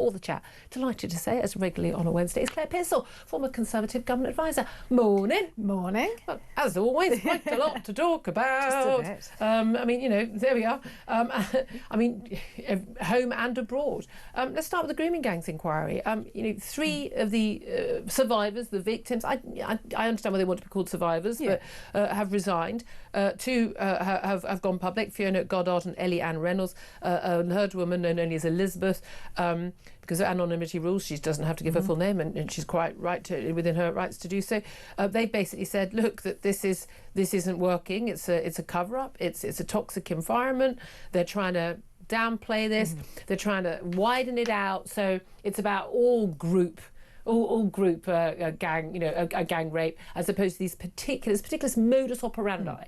all the chat. Delighted to say, as regularly on a Wednesday, is Claire Pearsall, former Conservative Government Advisor. Morning. Morning. Well, as always, quite a lot to talk about. Just a bit. I mean, you know, there we are. I mean, home and abroad. Let's start with the grooming gangs inquiry. You know, 3 of the survivors, the victims, I understand why they want to be called survivors, but have resigned. 2 have gone public, Fiona Goddard and Ellie Ann Reynolds, a herd woman known only as Elizabeth, because of anonymity rules, she doesn't have to give her full name, and she's quite right within her rights to do so. They basically said, look, that this isn't working. It's a cover-up. It's a toxic environment. They're trying to downplay this. They're trying to widen it out. So it's about all group gang, you know, a gang rape, as opposed to these particular modus operandi,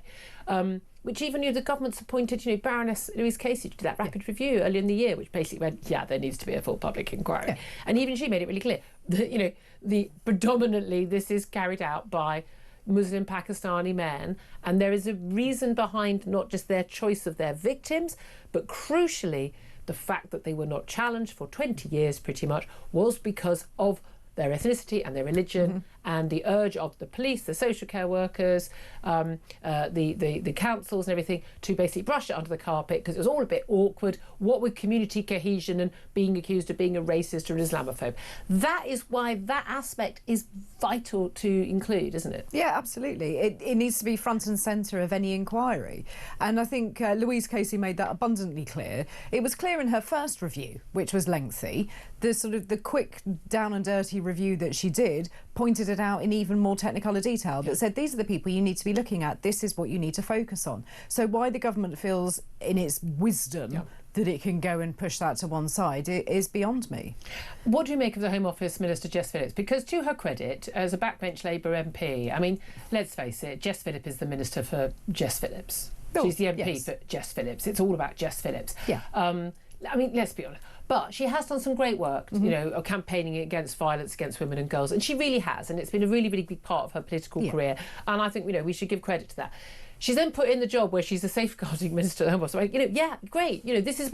which even, you know, the government's appointed, you know, Baroness Louise Casey to do that rapid review earlier in the year, which basically went, yeah, there needs to be a full public inquiry. Yeah. And even she made it really clear that, you know, predominantly this is carried out by Muslim Pakistani men, and there is a reason behind not just their choice of their victims, but crucially the fact that they were not challenged for 20 years pretty much was because of their ethnicity and their religion, and the urge of the police, the social care workers, the councils and everything to basically brush it under the carpet because it was all a bit awkward, what with community cohesion and being accused of being a racist or an Islamophobe. That is why that aspect is vital to include, isn't it? Yeah, absolutely. It needs to be front and centre of any inquiry. And I think Louise Casey made that abundantly clear. It was clear in her first review, which was lengthy. The quick down and dirty review that she did pointed it out in even more technicolor detail, but said these are the people you need to be looking at, this is what you need to focus on. So why the government feels in its wisdom that it can go and push that to one side, it is beyond me. What do you make of the Home Office Minister Jess Phillips? Because to her credit, as a backbench Labour MP, I mean, let's face it, Jess Phillips is the Minister for Jess Phillips. She's the MP for Jess Phillips. It's all about Jess Phillips. Yeah. I mean, let's be honest. But she has done some great work, you know, campaigning against violence against women and girls. And she really has. And it's been a really, really big part of her political career. And I think, you know, we should give credit to that. She's then put in the job where she's a safeguarding minister at the Home Office. So, you know, yeah, great. You know, this is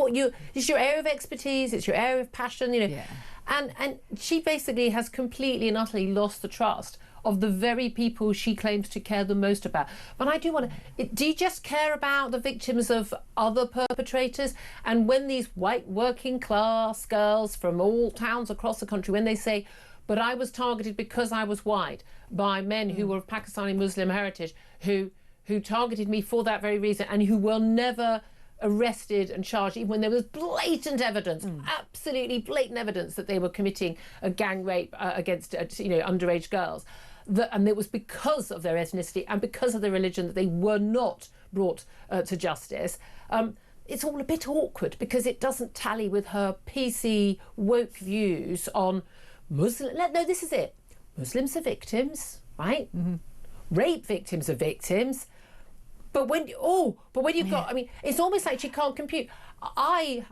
your area of expertise. It's your area of passion, you know. Yeah. And she basically has completely and utterly lost the trust of the very people she claims to care the most about. But I do want to... Do you just care about the victims of other perpetrators? And when these white working class girls from all towns across the country, when they say, but I was targeted because I was white by men who were of Pakistani Muslim heritage, who targeted me for that very reason, and who were never arrested and charged, even when there was blatant evidence, absolutely blatant evidence that they were committing a gang rape against, you know, underage girls. And it was because of their ethnicity and because of their religion that they were not brought to justice. It's all a bit awkward because it doesn't tally with her PC woke views on Muslim. No, this is it. Muslims are victims, right? Rape victims are victims. But when you've got, I mean, it's almost like she can't compute. I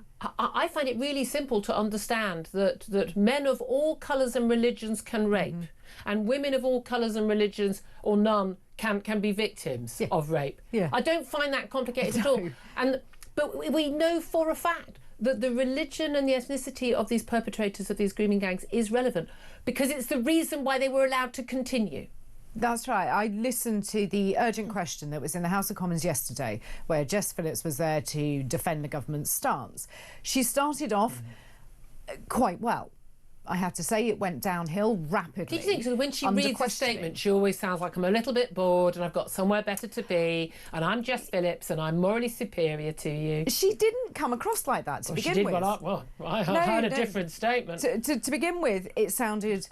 find it really simple to understand that men of all colours and religions can rape, and women of all colours and religions or none can be victims of rape. Yeah. I don't find that complicated at all. But we know for a fact that the religion and the ethnicity of these perpetrators of these grooming gangs is relevant because it's the reason why they were allowed to continue. That's right. I listened to the urgent question that was in the House of Commons yesterday, where Jess Phillips was there to defend the government's stance. She started off quite well. I have to say, it went downhill rapidly. Do you think so? When she reads the statement, she always sounds like, I'm a little bit bored and I've got somewhere better to be and I'm Jess Phillips and I'm morally superior to you? She didn't come across like that to begin with. I heard a different statement. To begin with, it sounded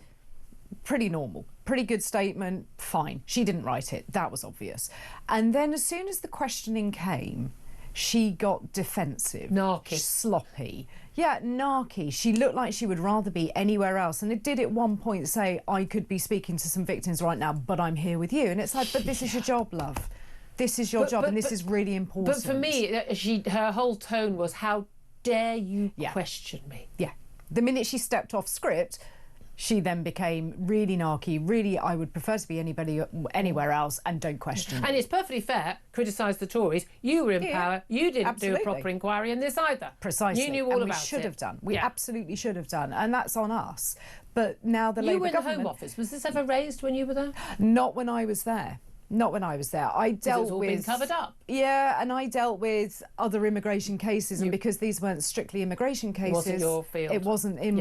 pretty normal. Pretty good statement, fine. She didn't write it, that was obvious. And then as soon as the questioning came, she got defensive. Narky. Sloppy. Yeah, narky. She looked like she would rather be anywhere else. And it did at one point say, I could be speaking to some victims right now, but I'm here with you. And it's like, but this is your job, love. This is your job, and this is really important. But for me, her whole tone was, how dare you question me? Yeah. The minute she stepped off script, she then became really narky, really, I would prefer to be anybody anywhere else and don't question And me. it's perfectly fair, criticise the Tories. You were in power. You didn't do a proper inquiry in this either. Precisely. You knew all and about it. We should have done. We absolutely should have done. And that's on us. But now the Labour government... You were in the Home Office. Was this ever raised when you were there? Not when I was there. Not when I was there. I dealt it's all with... been covered up. Yeah, and I dealt with other immigration cases, and because these weren't strictly immigration cases... It wasn't your field. It wasn't in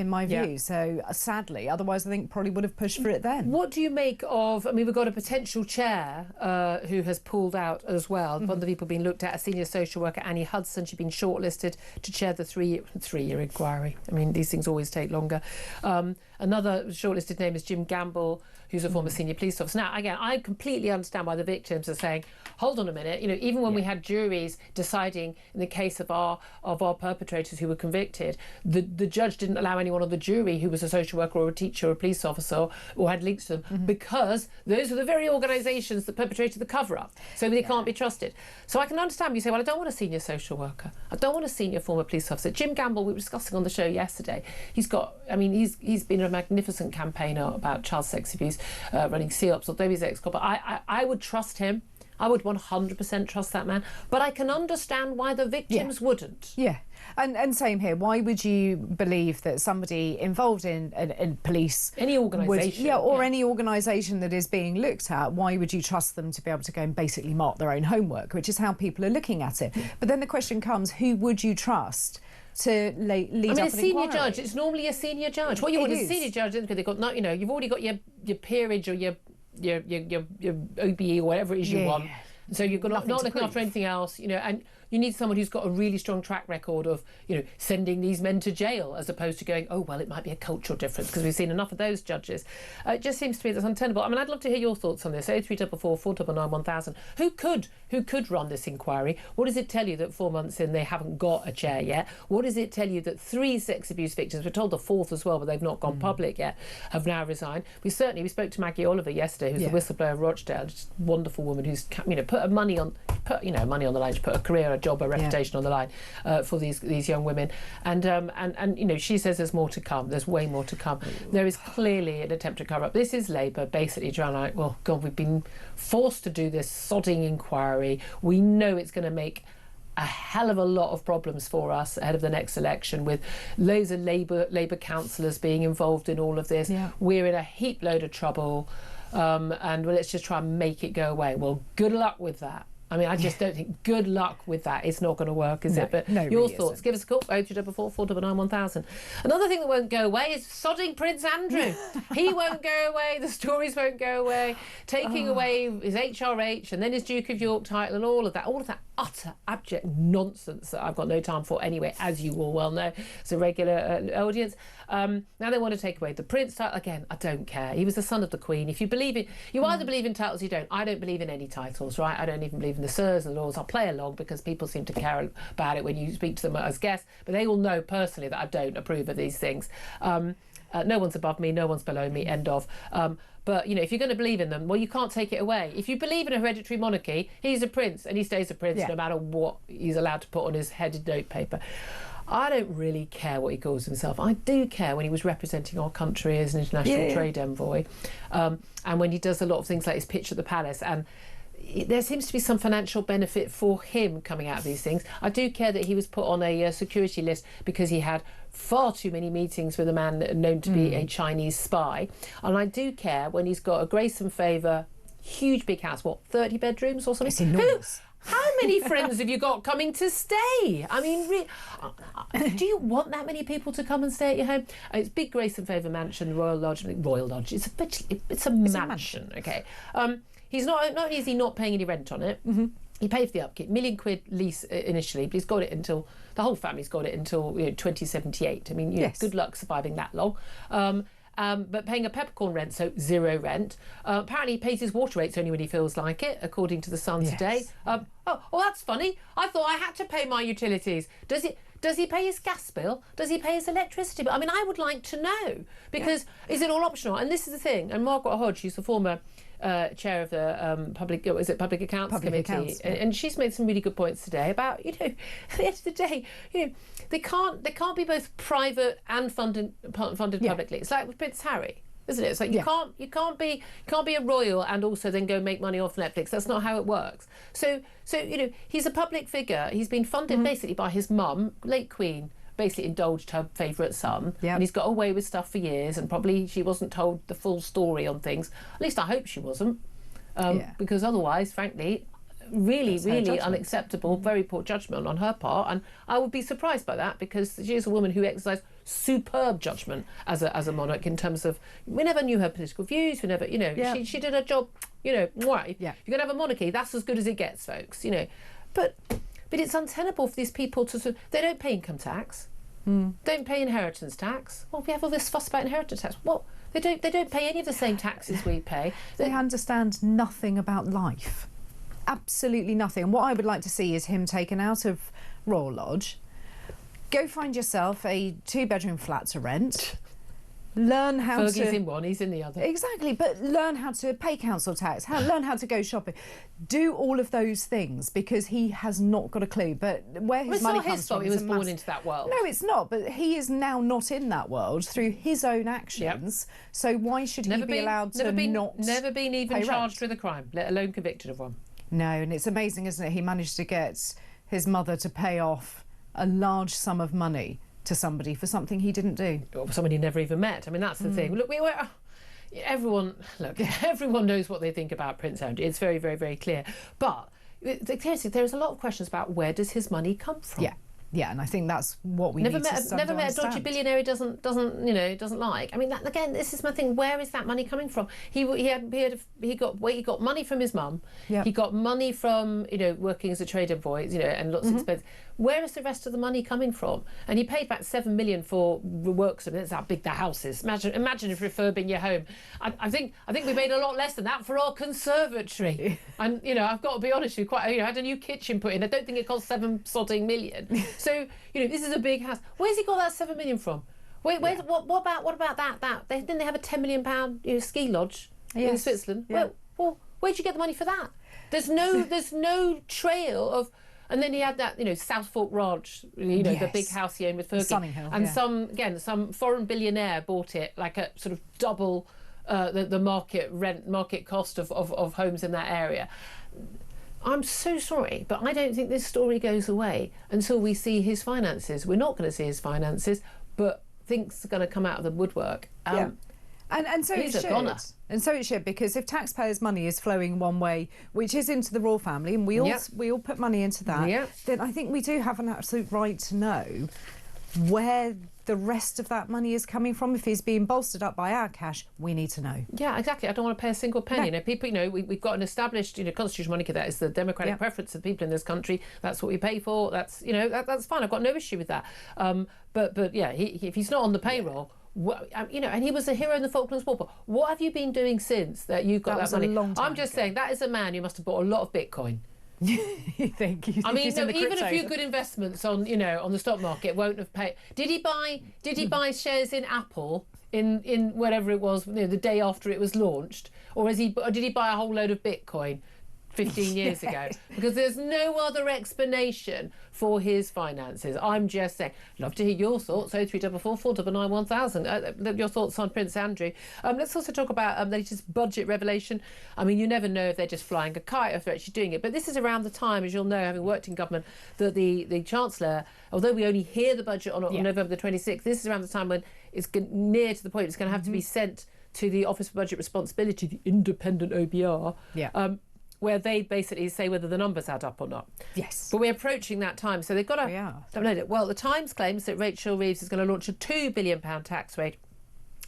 my view. So, sadly, otherwise I think probably would have pushed for it then. What do you make of... I mean, we've got a potential chair who has pulled out as well. One of the people being looked at, a senior social worker, Annie Hudson. She's been shortlisted to chair the three-year inquiry. I mean, these things always take longer. Another shortlisted name is Jim Gamble, who's a former senior police officer. Now, again, I completely understand why the victims are saying, hold on a minute, you know, even when we had juries deciding in the case of our perpetrators who were convicted, the judge didn't allow anyone on the jury who was a social worker or a teacher or a police officer or had links to them because those were the very organisations that perpetrated the cover-up, so they can't be trusted. So I can understand you say, well, I don't want a senior social worker. I don't want a senior former police officer. Jim Gamble, we were discussing on the show yesterday, he's been a magnificent campaigner about child sex abuse, running CEOPS, although he's ex-cop. I would trust him. I would 100% trust that man. But I can understand why the victims wouldn't. Yeah. And same here. Why would you believe that somebody involved in police... Any organisation. Any organisation that is being looked at, why would you trust them to be able to go and basically mark their own homework, which is how people are looking at it. But then the question comes, who would you trust to lead up an inquiry? A senior judge, it's normally a senior judge. What you want is a senior judge, because they've got, you know, you've already got your peerage or your OBE or whatever it is you want. So you've got not looking after anything else, you know, and you need someone who's got a really strong track record of, you know, sending these men to jail as opposed to going, oh, well, it might be a cultural difference, because we've seen enough of those judges. It just seems to me that's untenable. I mean, I'd love to hear your thoughts on this. 0344 499 1000. Who could run this inquiry? What does it tell you that 4 months in they haven't got a chair yet? What does it tell you that 3 sex abuse victims, we're told the 4th as well, but they've not gone public yet, have now resigned? We spoke to Maggie Oliver yesterday, who's the whistleblower of Rochdale, just a wonderful woman who's, you know, put money on the line, she put a career, a job, a reputation on the line for these young women, and you know, she says there's more to come. There's way more to come. There is clearly an attempt to cover up. This is Labour basically trying, like, well, God, we've been forced to do this sodding inquiry. We know it's going to make a hell of a lot of problems for us ahead of the next election, with loads of Labour councillors being involved in all of this. We're in a heap load of trouble, and well, let's just try and make it go away. Well, good luck with that. I mean, I just don't think, good luck with that. It's not going to work, is it? But your thoughts, give us a call, 0344 499 1000. Another thing that won't go away is sodding Prince Andrew. He won't go away, the stories won't go away, taking away his HRH and then his Duke of York title and all of that utter, abject nonsense that I've got no time for anyway, as you all well know, as a regular audience. Now they want to take away the Prince title. Again, I don't care. He was the son of the Queen. If you believe it, you either believe in titles or you don't. I don't believe in any titles, right? I don't even believe in the sirs and lords. I'll play along because people seem to care about it when you speak to them as guests, but they all know personally that I don't approve of these things. No one's above me, no one's below me, end of. But, you know, if you're going to believe in them, well, you can't take it away. If you believe in a hereditary monarchy, he's a prince and he stays a prince no matter what he's allowed to put on his headed notepaper. I don't really care what he calls himself. I do care when he was representing our country as an international trade envoy, and when he does a lot of things like his pitch at the palace, and there seems to be some financial benefit for him coming out of these things. I do care that he was put on a security list because he had far too many meetings with a man known to be a Chinese spy. And I do care when he's got a grace and favour, huge big house, 30 bedrooms or something? It's enormous. How many friends have you got coming to stay? I mean, do you want that many people to come and stay at your home? It's big grace and favour mansion, Royal Lodge. It's a mansion, okay? He's not only is he not paying any rent on it, he paid for the upkeep, £1 million lease initially, but he's got it until, the whole family's got it until 2078. I mean, good luck surviving that long. But paying a peppercorn rent, so zero rent. Apparently he pays his water rates only when he feels like it, according to the Sun today. That's funny. I thought I had to pay my utilities. Does he pay his gas bill? Does he pay his electricity bill? I mean, I would like to know, because is it all optional? And this is the thing, and Margaret Hodge, who's the former chair of the Public Accounts Public Committee, Accounts, yeah. and she's made some really good points today about, at the end of the day, they can't be both private and funded publicly. It's like with Prince Harry, isn't it? It's like you can't be a royal and also then go make money off Netflix. That's not how it works. So he's a public figure. He's been funded basically by his mum, late Queen. Basically indulged her favourite son, and he's got away with stuff for years, and probably she wasn't told the full story on things. At least I hope she wasn't, because otherwise, frankly, really unacceptable, very poor judgment on her part, and I would be surprised by that, because she is a woman who exercised superb judgment as a monarch in terms of, we never knew her political views, we never, she did her job, right. If you're going to have a monarchy, that's as good as it gets, folks, But it's untenable for these people to, they don't pay income tax, don't pay inheritance tax. Well, we have all this fuss about inheritance tax. Well, they don't pay any of the same taxes we pay. They understand nothing about life. Absolutely nothing. And what I would like to see is him taken out of Royal Lodge. Go find yourself a 2-bedroom flat to rent. Learn how Fergie's to... in one, he's in the other. Exactly, but learn how to pay council tax, learn how to go shopping. Do all of those things, because he has not got a clue. But where his money comes from... It's not his fault he was born into that world. No, it's not, but he is now not in that world through his own actions. Yep. So why should he be allowed to not Never been even charged with a crime, let alone convicted of one. No, and it's amazing, isn't it? He managed to get his mother to pay off a large sum of money to somebody for something he didn't do. Or somebody he never even met. I mean, that's the thing. Look, everyone knows what they think about Prince Andrew. It's very, very, very clear. But seriously, there's a lot of questions about where does his money come from. Yeah, and I think that's what we need to understand. Never met a dodgy billionaire he doesn't like. I mean, again, this is my thing. Where is that money coming from? He got money from his mum. Yep. He got money from working as a trade envoy, and lots of expense. Where is the rest of the money coming from? And he paid back $7 million for works. I mean, that's how big the house is. Imagine if refurbing your home. I think we made a lot less than that for our conservatory. And I've got to be honest with you, I had a new kitchen put in. I don't think it cost $7 million. So this is a big house. Where's he got that $7 million from? What about that? Didn't they have a £10 million ski lodge in Switzerland? Yeah. Well, where'd you get the money for that? There's no trail of. And then he had that, South Fork Ranch, the big house he owned with Fergie. And some foreign billionaire bought it like a sort of double the market cost of homes in that area. I'm so sorry, but I don't think this story goes away until we see his finances. We're not going to see his finances, but things are going to come out of the woodwork. And so it should. And so it should, because if taxpayers' money is flowing one way, which is into the royal family, and we all put money into that, then I think we do have an absolute right to know where the rest of that money is coming from. If he's being bolstered up by our cash, we need to know. Yeah, exactly. I don't want to pay a single penny. No. People, we've got an established, constitutional monarchy. That is the democratic preference of people in this country. That's what we pay for. That's, that's fine. I've got no issue with that. But yeah, if he's not on the payroll. And he was a hero in the Falklands War. But what have you been doing since that you got that money? A long time I'm just saying that is a man who must have bought a lot of Bitcoin. You think? I mean, even a few good investments on on the stock market won't have paid. Did he buy shares in Apple in whatever it was the day after it was launched, or did he buy a whole load of Bitcoin 15 years ago? Because there's no other explanation for his finances. I'm just saying. Love to hear your thoughts. 0344 499 1000. Your thoughts on Prince Andrew. Let's also talk about the latest budget revelation. I mean, you never know if they're just flying a kite or if they're actually doing it. But this is around the time, as you'll know, having worked in government, that the Chancellor, although we only hear the budget on November the 26th, this is around the time when it's near to the point it's going to have to be sent to the Office for Budget Responsibility, the independent OBR. Where they basically say whether the numbers add up or not. Yes. But we're approaching that time, so they've got to download it. Well, the Times claims that Rachel Reeves is going to launch a £2 billion tax rate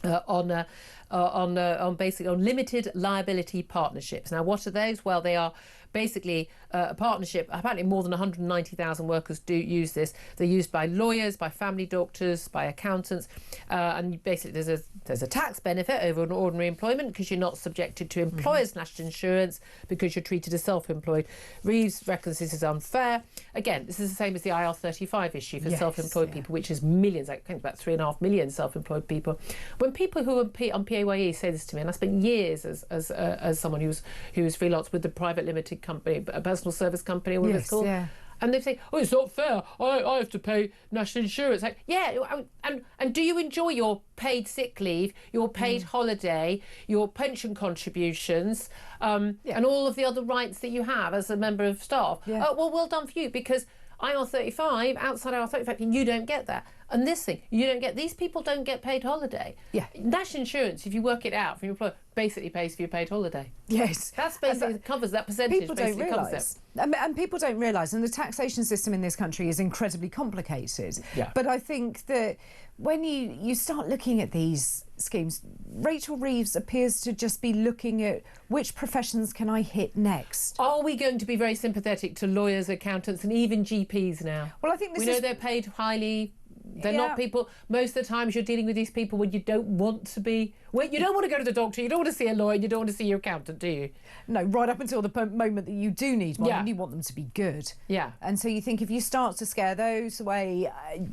on limited liability partnerships. Now, what are those? Well, they are basically a partnership. Apparently more than 190,000 workers do use this. They're used by lawyers, by family doctors, by accountants, and basically there's a tax benefit over an ordinary employment because you're not subjected to employers' national insurance because you're treated as self-employed. Reeves reckons this is unfair. Again, this is the same as the IR35 issue for self-employed people, which is millions, I think about 3.5 million self-employed people. When people who are on PAYE say this to me, and I spent years as someone who was freelance with the private limited company, a personal service company, what it's called. Yeah. And they say, oh, it's not fair. I have to pay national insurance. Like, yeah, and do you enjoy your paid sick leave, your paid holiday, your pension contributions, and all of the other rights that you have as a member of staff? Yeah. Well done for you, because IR35, outside IR35, you don't get that. And this thing, you don't get, these people don't get paid holiday. Yeah. National insurance, if you work it out from your employer, basically pays for your paid holiday. Yes. That's basically covers that percentage. People don't realise. And people don't realise, and the taxation system in this country is incredibly complicated. Yeah. But I think that when you start looking at these schemes, Rachel Reeves appears to just be looking at which professions can I hit next. Are we going to be very sympathetic to lawyers, accountants and even GPs now? Well, I think we know they're paid highly. They're not people, most of the times you're dealing with these people when you don't want to be, well, you don't want to go to the doctor, you don't want to see a lawyer, you don't want to see your accountant, do you? No, right up until the moment that you do need one, and you want them to be good. Yeah. And so you think if you start to scare those away,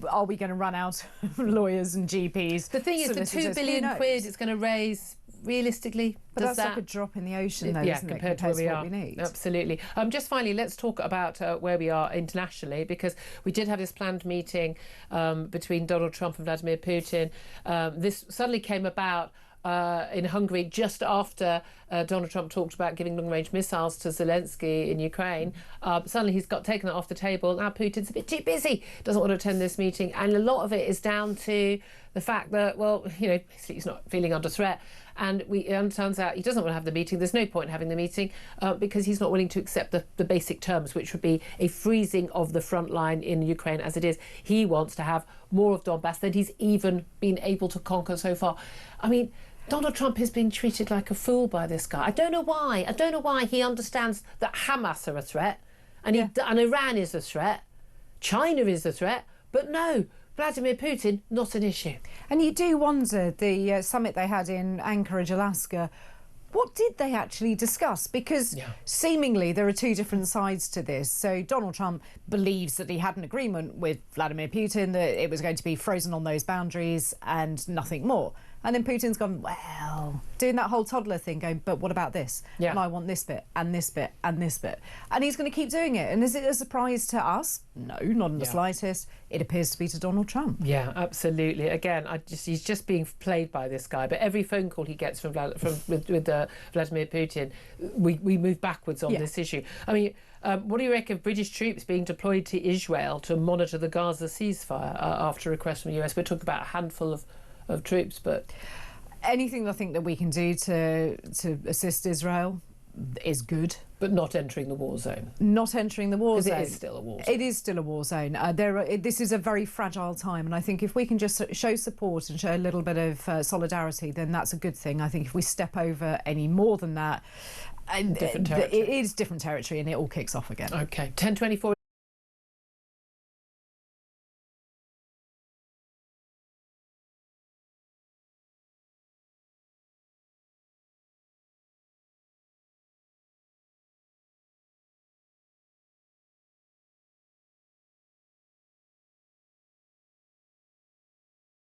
are we going to run out of lawyers and GPs? The thing is, the £2 billion it's going to raise, realistically, but that's like a drop in the ocean, though, isn't it, compared to what we need. Absolutely. Just finally, let's talk about where we are internationally, because we did have this planned meeting between Donald Trump and Vladimir Putin. This suddenly came about in Hungary just after Donald Trump talked about giving long-range missiles to Zelensky in Ukraine. Suddenly he's got taken that off the table. Now Putin's a bit too busy, doesn't want to attend this meeting, and a lot of it is down to the fact that, well, basically he's not feeling under threat. And it turns out he doesn't want to have the meeting. There's no point in having the meeting because he's not willing to accept the basic terms, which would be a freezing of the front line in Ukraine as it is. He wants to have more of Donbass than he's even been able to conquer so far. I mean, Donald Trump is being treated like a fool by this guy. I don't know why. I don't know why he understands that Hamas are a threat and Iran is a threat. China is a threat. But no, Vladimir Putin, not an issue. And you do wonder, the summit they had in Anchorage, Alaska, what did they actually discuss? Because seemingly there are two different sides to this. So Donald Trump believes that he had an agreement with Vladimir Putin, that it was going to be frozen on those boundaries and nothing more. And then Putin's gone, well, doing that whole toddler thing, going, but what about this? Yeah. And I want this bit, and this bit, and this bit. And he's going to keep doing it. And is it a surprise to us? No, not in the slightest. It appears to be to Donald Trump. Yeah, absolutely. Again, he's just being played by this guy. But every phone call he gets with Vladimir Putin, we move backwards on this issue. I mean, what do you reckon of British troops being deployed to Israel to monitor the Gaza ceasefire after a request from the US? We're talking about a handful of troops, but anything I think that we can do to assist Israel is good. But not entering the war zone. Not entering the war zone. Because it is still a war zone. It is still a war zone. This is a very fragile time, and I think if we can just show support and show a little bit of solidarity, then that's a good thing. I think if we step over any more than that, different territory. It is different territory, and it all kicks off again. OK, 10:24.